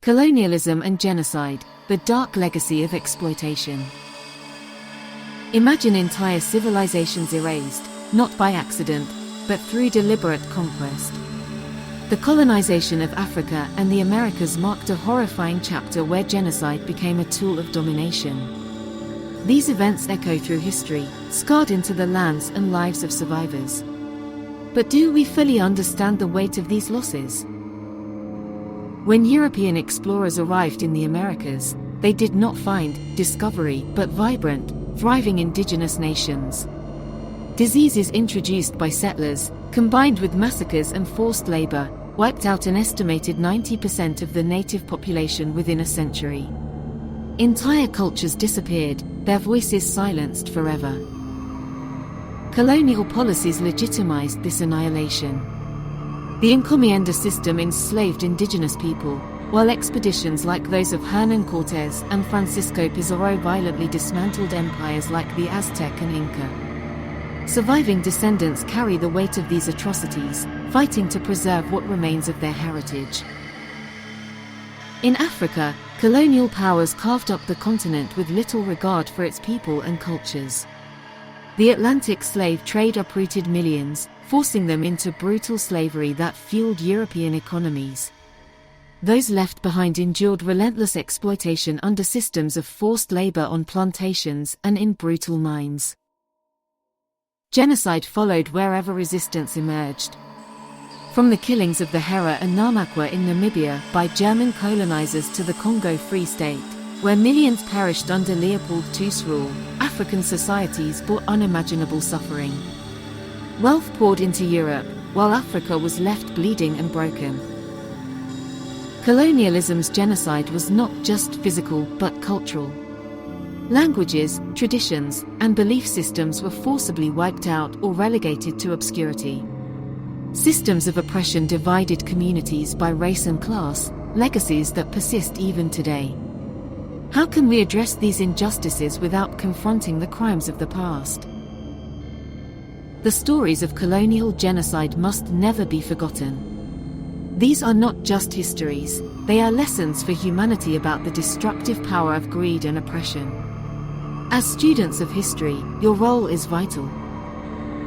Colonialism and Genocide, the dark legacy of exploitation. Imagine entire civilizations erased, not by accident, but through deliberate conquest. The colonization of Africa and the Americas marked a horrifying chapter where genocide became a tool of domination. These events echo through history, scarred into the lands and lives of survivors. But do we fully understand the weight of these losses? When European explorers arrived in the Americas, they did not find discovery but vibrant, thriving indigenous nations. Diseases introduced by settlers, combined with massacres and forced labor, wiped out an estimated 90% of the native population within a century. Entire cultures disappeared, their voices silenced forever. Colonial policies legitimized this annihilation. The encomienda system enslaved indigenous people, while expeditions like those of Hernan Cortés and Francisco Pizarro violently dismantled empires like the Aztec and Inca. Surviving descendants carry the weight of these atrocities, fighting to preserve what remains of their heritage. In Africa, colonial powers carved up the continent with little regard for its people and cultures. The Atlantic slave trade uprooted millions, forcing them into brutal slavery that fueled European economies. Those left behind endured relentless exploitation under systems of forced labor on plantations and in brutal mines. Genocide followed wherever resistance emerged. From the killings of the Hera and Namakwa in Namibia by German colonizers to the Congo Free State, where millions perished under Leopold II's rule, African societies bore unimaginable suffering. Wealth poured into Europe, while Africa was left bleeding and broken. Colonialism's genocide was not just physical but cultural. Languages, traditions, and belief systems were forcibly wiped out or relegated to obscurity. Systems of oppression divided communities by race and class, legacies that persist even today. How can we address these injustices without confronting the crimes of the past? The stories of colonial genocide must never be forgotten. These are not just histories, they are lessons for humanity about the destructive power of greed and oppression. As students of history, your role is vital.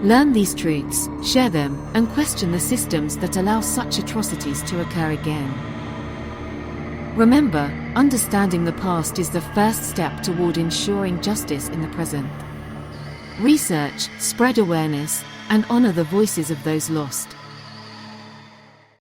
Learn these truths, share them, and question the systems that allow such atrocities to occur again. Remember, understanding the past is the first step toward ensuring justice in the present. Research, spread awareness, and honor the voices of those lost.